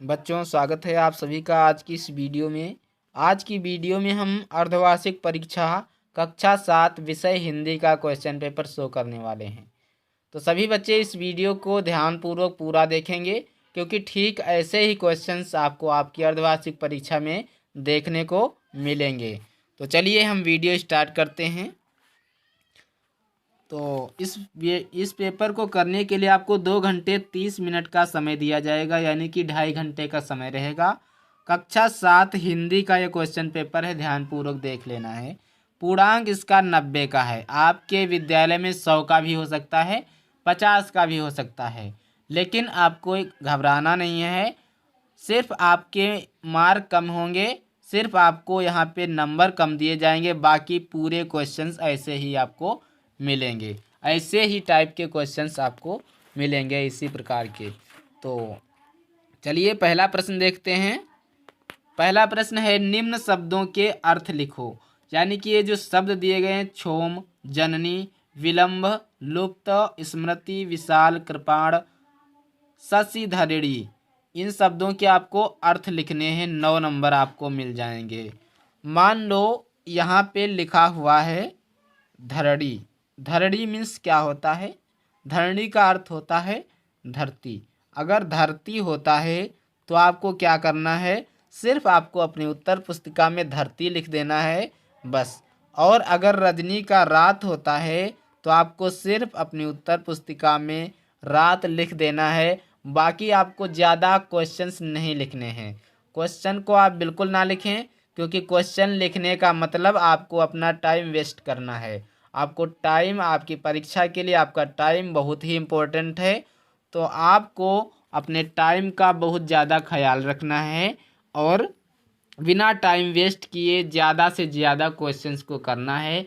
बच्चों, स्वागत है आप सभी का आज की इस वीडियो में। आज की वीडियो में हम अर्धवार्षिक परीक्षा कक्षा 7 विषय हिंदी का क्वेश्चन पेपर शो करने वाले हैं। तो सभी बच्चे इस वीडियो को ध्यानपूर्वक पूरा देखेंगे, क्योंकि ठीक ऐसे ही क्वेश्चंस आपको आपकी अर्धवार्षिक परीक्षा में देखने को मिलेंगे। तो चलिए हम वीडियो स्टार्ट करते हैं। तो इस पेपर को करने के लिए आपको 2 घंटे 30 मिनट का समय दिया जाएगा, यानी कि 2.5 घंटे का समय रहेगा। कक्षा 7 हिंदी का यह क्वेश्चन पेपर है, ध्यानपूर्वक देख लेना है। पूर्णांक इसका 90 का है। आपके विद्यालय में 100 का भी हो सकता है, 50 का भी हो सकता है, लेकिन आपको घबराना नहीं है। सिर्फ आपके मार्क कम होंगे, सिर्फ आपको यहाँ पे नंबर कम दिए जाएंगे, बाकी पूरे क्वेश्चंस ऐसे ही आपको मिलेंगे। ऐसे ही टाइप के क्वेश्चंस आपको मिलेंगे, इसी प्रकार के। तो चलिए पहला प्रश्न देखते हैं। पहला प्रश्न है, निम्न शब्दों के अर्थ लिखो। यानी कि ये जो शब्द दिए गए हैं, क्षोम, जननी, विलंब, लुप्त, स्मृति, विशाल, कृपाण, शशिधरिणी, इन शब्दों के आपको अर्थ लिखने हैं। 9 नंबर आपको मिल जाएंगे। मान लो यहाँ पे लिखा हुआ है धरणी। धरणी मीन्स क्या होता है? धरणी का अर्थ होता है धरती। अगर धरती होता है तो आपको क्या करना है? सिर्फ आपको अपनी उत्तर पुस्तिका में धरती लिख देना है, बस। और अगर रजनी का रात होता है तो आपको सिर्फ अपनी उत्तर पुस्तिका में रात लिख देना है। बाकी आपको ज़्यादा क्वेश्चंस नहीं लिखने हैं। क्वेश्चन को आप बिल्कुल ना लिखें, क्योंकि क्वेश्चन लिखने का मतलब आपको अपना टाइम वेस्ट करना है। आपको टाइम, आपकी परीक्षा के लिए आपका टाइम बहुत ही इम्पोर्टेंट है। तो आपको अपने टाइम का बहुत ज़्यादा ख्याल रखना है और बिना टाइम वेस्ट किए ज़्यादा से ज़्यादा क्वेश्चंस को करना है।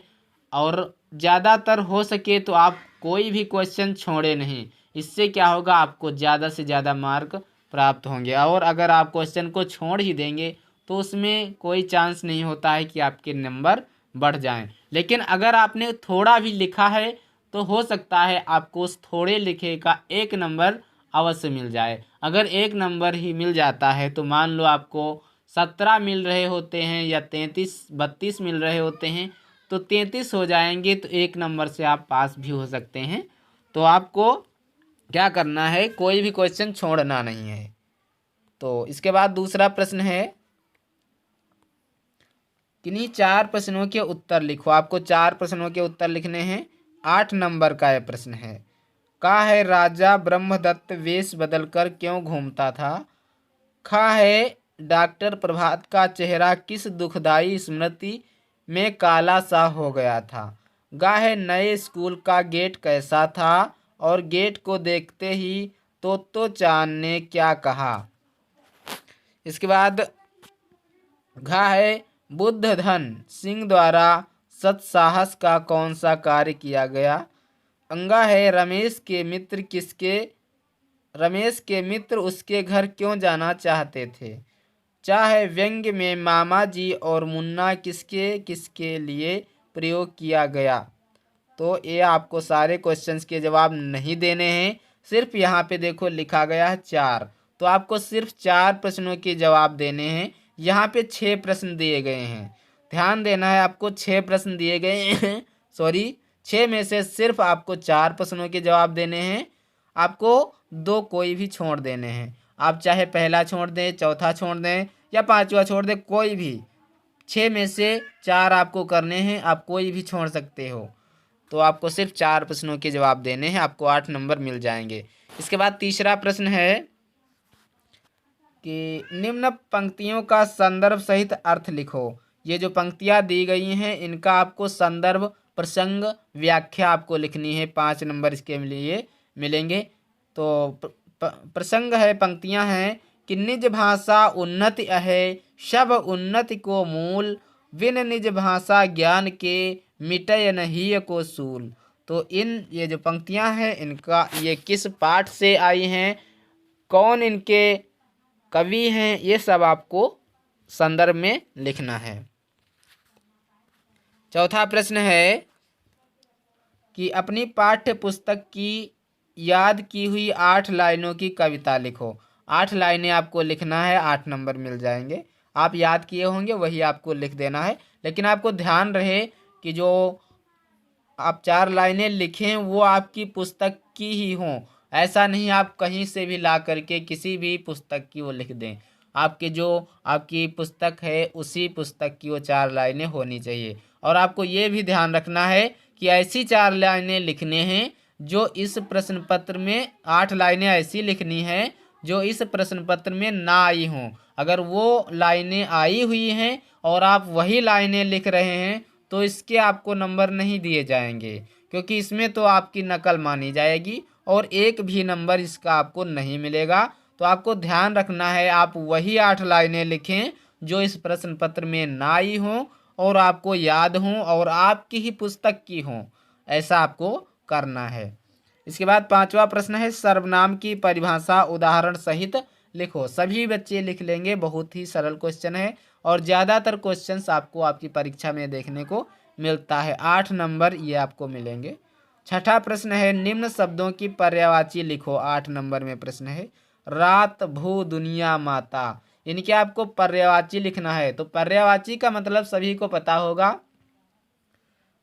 और ज़्यादातर हो सके तो आप कोई भी क्वेश्चन छोड़े नहीं। इससे क्या होगा? आपको ज़्यादा से ज़्यादा मार्क प्राप्त होंगे। और अगर आप क्वेश्चन को छोड़ ही देंगे तो उसमें कोई चांस नहीं होता है कि आपके नंबर बढ़ जाएं। लेकिन अगर आपने थोड़ा भी लिखा है तो हो सकता है आपको उस थोड़े लिखे का 1 नंबर अवश्य मिल जाए। अगर 1 नंबर ही मिल जाता है तो मान लो आपको 17 मिल रहे होते हैं या 33-32 मिल रहे होते हैं, तो 33 हो जाएंगे, तो 1 नंबर से आप पास भी हो सकते हैं। तो आपको क्या करना है? कोई भी क्वेश्चन छोड़ना नहीं है। तो इसके बाद दूसरा प्रश्न है, किन्हीं 4 प्रश्नों के उत्तर लिखो। आपको 4 प्रश्नों के उत्तर लिखने हैं। 8 नंबर का यह प्रश्न है। का है राजा ब्रह्मदत्त वेश बदलकर क्यों घूमता था? खा है डॉक्टर प्रभात का चेहरा किस दुखदाई स्मृति में काला सा हो गया था? गा है नए स्कूल का गेट कैसा था? और गेट को देखते ही तो चांद ने क्या कहा? इसके बाद घा है बुद्ध धन सिंह द्वारा सत्साहस का कौन सा कार्य किया गया? अंगा है रमेश के मित्र उसके घर क्यों जाना चाहते थे? चाहे व्यंग्य में मामा जी और मुन्ना किसके किसके लिए प्रयोग किया गया? तो ये आपको सारे क्वेश्चंस के जवाब नहीं देने हैं। सिर्फ यहाँ पे देखो लिखा गया है 4, तो आपको सिर्फ 4 प्रश्नों के जवाब देने हैं। यहाँ पे 6 प्रश्न दिए गए हैं, ध्यान देना है। आपको 6 प्रश्न दिए गए हैं, सॉरी 6 में से सिर्फ आपको 4 प्रश्नों के जवाब देने हैं। आपको 2 कोई भी छोड़ देने हैं। आप चाहे पहला छोड़ दें, चौथा छोड़ दें या 5वां छोड़ दें, कोई भी। 6 में से 4 आपको करने हैं, आप कोई भी छोड़ सकते हो। तो आपको सिर्फ 4 प्रश्नों के जवाब देने हैं, आपको 8 नंबर मिल जाएंगे। इसके बाद तीसरा प्रश्न है कि निम्न पंक्तियों का संदर्भ सहित अर्थ लिखो। ये जो पंक्तियां दी गई हैं इनका आपको संदर्भ, प्रसंग, व्याख्या आपको लिखनी है। 5 नंबर इसके लिए मिलेंगे। तो प्रसंग है, पंक्तियां हैं कि निज भाषा उन्नति है, सब उन्नति को मूल, विन निज भाषा ज्ञान के मिटय नहीं को सूल। तो ये जो पंक्तियां हैं इनका ये किस पाठ से आई हैं, कौन इनके कवि हैं, ये सब आपको संदर्भ में लिखना है। चौथा प्रश्न है कि अपनी पाठ्य पुस्तक की याद की हुई 8 लाइनों की कविता लिखो। 8 लाइनें आपको लिखना है, 8 नंबर मिल जाएंगे। आप याद किए होंगे वही आपको लिख देना है, लेकिन आपको ध्यान रहे कि जो आप 4 लाइनें लिखें वो आपकी पुस्तक की ही हों। ऐसा नहीं आप कहीं से भी ला करके किसी भी पुस्तक की वो लिख दें। आपके जो आपकी पुस्तक है उसी पुस्तक की वो 4 लाइनें होनी चाहिए। और आपको ये भी ध्यान रखना है कि ऐसी 4 लाइनें लिखने हैं जो इस प्रश्न पत्र में, 8 लाइनें ऐसी लिखनी है जो इस प्रश्न पत्र में ना आई हों। अगर वो लाइनें आई हुई हैं और आप वही लाइनें लिख रहे हैं तो इसके आपको नंबर नहीं दिए जाएंगे, क्योंकि इसमें तो आपकी नकल मानी जाएगी और एक भी नंबर इसका आपको नहीं मिलेगा। तो आपको ध्यान रखना है आप वही 8 लाइनें लिखें जो इस प्रश्न पत्र में ना आई हों और आपको याद हों और आपकी ही पुस्तक की हों। ऐसा आपको करना है। इसके बाद 5वां प्रश्न है, सर्वनाम की परिभाषा उदाहरण सहित लिखो। सभी बच्चे लिख लेंगे, बहुत ही सरल क्वेश्चन है और ज़्यादातर क्वेश्चंस आपको आपकी परीक्षा में देखने को मिलता है। 8 नंबर ये आपको मिलेंगे। 6ठा प्रश्न है, निम्न शब्दों की पर्यायवाची लिखो। 8 नंबर में प्रश्न है, रात, भू, दुनिया, माता, इनके आपको पर्यायवाची लिखना है। तो पर्यायवाची का मतलब सभी को पता होगा।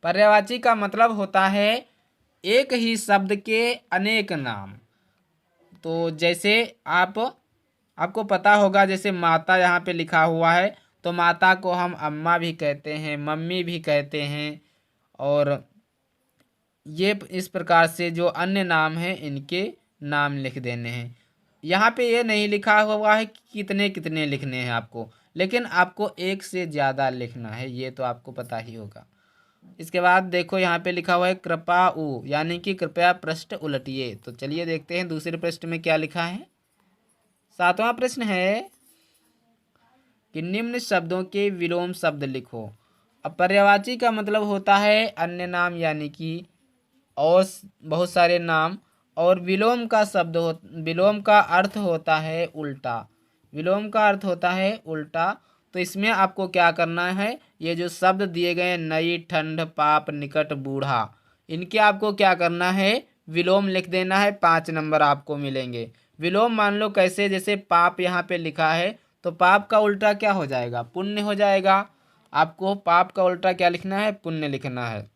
पर्यायवाची का मतलब होता है एक ही शब्द के अनेक नाम। तो जैसे आपको पता होगा, जैसे माता यहाँ पे लिखा हुआ है तो माता को हम अम्मा भी कहते हैं, मम्मी भी कहते हैं, और ये इस प्रकार से जो अन्य नाम हैं इनके नाम लिख देने हैं। यहाँ पे ये नहीं लिखा हुआ है कि कितने कितने लिखने हैं आपको, लेकिन आपको एक से ज़्यादा लिखना है, ये तो आपको पता ही होगा। इसके बाद देखो यहाँ पे लिखा हुआ है कृपा उ, यानी कि कृपया पृष्ठ उलटिए। तो चलिए देखते हैं दूसरे पृष्ठ में क्या लिखा है। 7वां प्रश्न है कि निम्न शब्दों के विलोम शब्द लिखो। अब पर्यायवाची का मतलब होता है अन्य नाम, यानी कि और बहुत सारे नाम, और विलोम का विलोम का अर्थ होता है उल्टा। विलोम का अर्थ होता है उल्टा। तो इसमें आपको क्या करना है, ये जो शब्द दिए गए नई, ठंड, पाप, निकट, बूढ़ा, इनके आपको क्या करना है, विलोम लिख देना है। 5 नंबर आपको मिलेंगे। विलोम मान लो कैसे, जैसे पाप यहाँ पे लिखा है तो पाप का उल्टा क्या हो जाएगा, पुण्य हो जाएगा। आपको पाप का उल्टा क्या लिखना है, पुण्य लिखना है।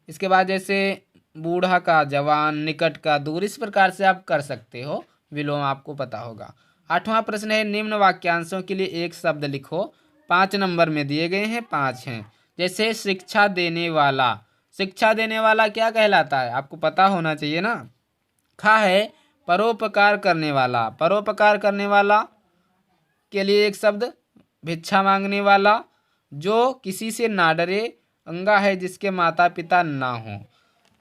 इसके बाद जैसे बूढ़ा का जवान, निकट का दूर, इस प्रकार से आप कर सकते हो, विलोम आपको पता होगा। 8वां प्रश्न है, निम्न वाक्यांशों के लिए एक शब्द लिखो। 5 नंबर में दिए गए हैं, 5 हैं। जैसे शिक्षा देने वाला, शिक्षा देने वाला क्या कहलाता है, आपको पता होना चाहिए ना। खा है परोपकार करने वाला, परोपकार करने वाला के लिए एक शब्द भिक्षा मांगने वाला। जो किसी से ना डरे, अंगा है जिसके माता पिता ना हो।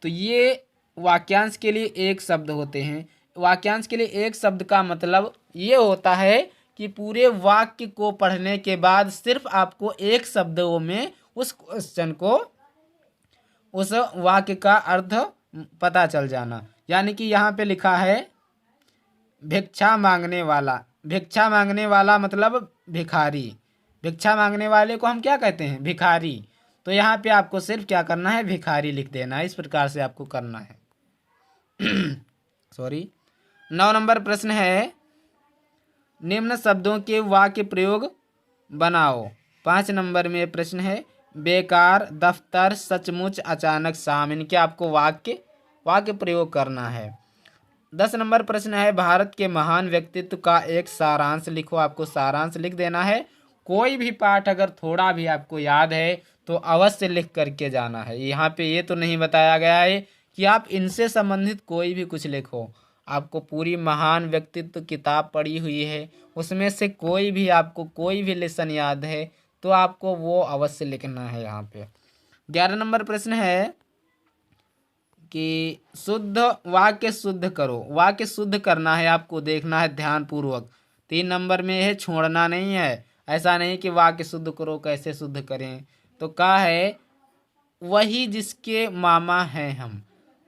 तो ये वाक्यांश के लिए एक शब्द होते हैं। वाक्यांश के लिए एक शब्द का मतलब ये होता है कि पूरे वाक्य को पढ़ने के बाद सिर्फ आपको एक शब्दों में उस क्वेश्चन को, उस वाक्य का अर्थ पता चल जाना। यानी कि यहाँ पे लिखा है भिक्षा मांगने वाला। भिक्षा मांगने वाला मतलब भिखारी। भिक्षा मांगने वाले को हम क्या कहते हैं, भिखारी। तो यहाँ पे आपको सिर्फ क्या करना है, भिखारी लिख देना है। इस प्रकार से आपको करना है। सॉरी। 9 नंबर प्रश्न है, निम्न शब्दों के वाक्य प्रयोग बनाओ। 5 नंबर में प्रश्न है, बेकार, दफ्तर, सचमुच, अचानक, शाम, इनके आपको वाक्य प्रयोग करना है। 10 नंबर प्रश्न है, भारत के महान व्यक्तित्व का एक सारांश लिखो। आपको सारांश लिख देना है। कोई भी पाठ अगर थोड़ा भी आपको याद है तो अवश्य लिख करके जाना है। यहाँ पे ये तो नहीं बताया गया है कि आप इनसे संबंधित कोई भी कुछ लिखो। आपको पूरी महान व्यक्तित्व किताब पढ़ी हुई है, उसमें से कोई भी आपको कोई भी लेसन याद है तो आपको वो अवश्य लिखना है। यहाँ पे 11 नंबर प्रश्न है कि शुद्ध वाक्य शुद्ध करो। वाक्य शुद्ध करना है, आपको देखना है ध्यान पूर्वक। 3 नंबर में है, छोड़ना नहीं है। ऐसा नहीं कि वाक्य शुद्ध करो, कैसे शुद्ध करें। तो क्या है, वही जिसके मामा हैं हम।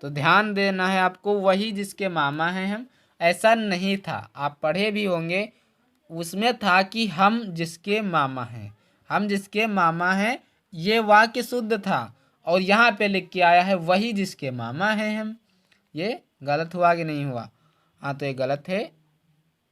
तो ध्यान देना है आपको, वही जिसके मामा हैं हम। ऐसा नहीं था, आप पढ़े भी होंगे, उसमें था कि हम जिसके मामा हैं, हम जिसके मामा हैं, ये वाक्य शुद्ध था। और यहाँ पे लिख के आया है वही जिसके मामा हैं हम। ये गलत हुआ कि नहीं हुआ। हाँ तो ये गलत है,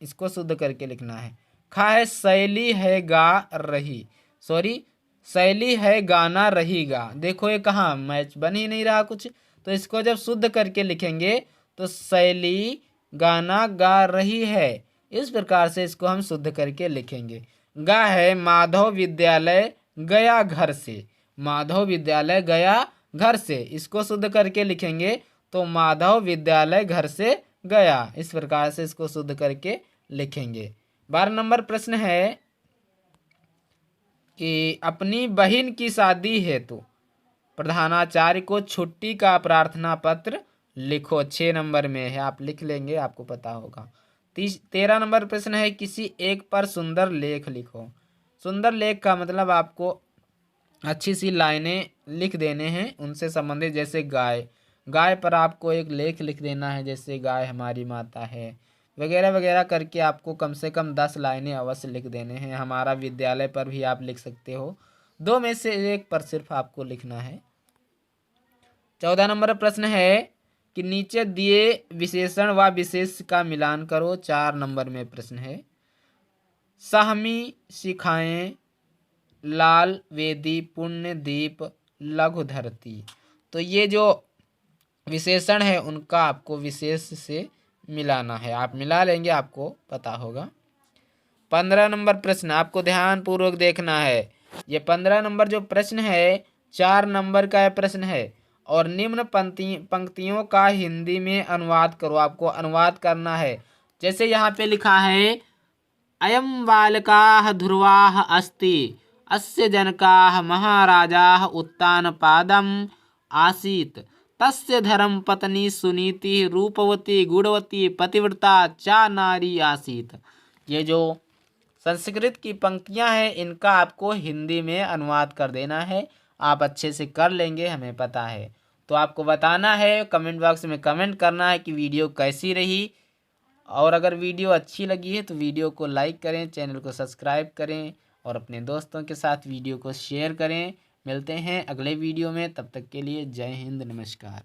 इसको शुद्ध करके लिखना है। खा है शैली है गा रही, सॉरी शैली है गाना रहीगा। देखो ये कहाँ मैच बन ही नहीं रहा कुछ, तो इसको जब शुद्ध करके लिखेंगे तो शैली गाना गा रही है, इस प्रकार से इसको हम शुद्ध करके लिखेंगे। गा है माधव विद्यालय गया घर से, माधव विद्यालय गया घर से, इसको शुद्ध करके लिखेंगे तो माधव विद्यालय घर से गया, इस प्रकार से इसको शुद्ध करके लिखेंगे। 12 नंबर प्रश्न है कि अपनी बहन की शादी हेतु प्रधानाचार्य को छुट्टी का प्रार्थना पत्र लिखो। 6 नंबर में है, आप लिख लेंगे, आपको पता होगा। 13 नंबर प्रश्न है किसी एक पर सुंदर लेख लिखो। सुंदर लेख का मतलब आपको अच्छी सी लाइनें लिख देने हैं उनसे संबंधित, जैसे गाय, गाय पर आपको एक लेख लिख देना है, जैसे गाय हमारी माता है वगैरह वगैरह करके आपको कम से कम 10 लाइनें अवश्य लिख देने हैं। हमारा विद्यालय पर भी आप लिख सकते हो, 2 में से एक पर सिर्फ आपको लिखना है। 14 नंबर प्रश्न है कि नीचे दिए विशेषण व विशेष का मिलान करो। 4 नंबर में प्रश्न है सहमी शिखाएं लाल वेदी पुण्य दीप लघु धरती, तो ये जो विशेषण है उनका आपको विशेष से मिलाना है, आप मिला लेंगे, आपको पता होगा। 15 नंबर प्रश्न आपको ध्यान पूर्वक देखना है। ये 15 नंबर जो प्रश्न है 4 नंबर का प्रश्न है और निम्न पंक्तियों का हिंदी में अनुवाद करो, आपको अनुवाद करना है। जैसे यहाँ पे लिखा है अयं बालकाः ध्रुवाः अस्ति अस्य जनकाः महाराजाः उत्तानपादम् आसीत् तस्य धर्मपत्नी सुनीति रूपवती गुणवती पतिव्रता चा नारी आसीत्। ये जो संस्कृत की पंक्तियां हैं इनका आपको हिंदी में अनुवाद कर देना है, आप अच्छे से कर लेंगे, हमें पता है। तो आपको बताना है, कमेंट बॉक्स में कमेंट करना है कि वीडियो कैसी रही, और अगर वीडियो अच्छी लगी है तो वीडियो को लाइक करें, चैनल को सब्सक्राइब करें और अपने दोस्तों के साथ वीडियो को शेयर करें। मिलते हैं अगले वीडियो में, तब तक के लिए जय हिंद, नमस्कार।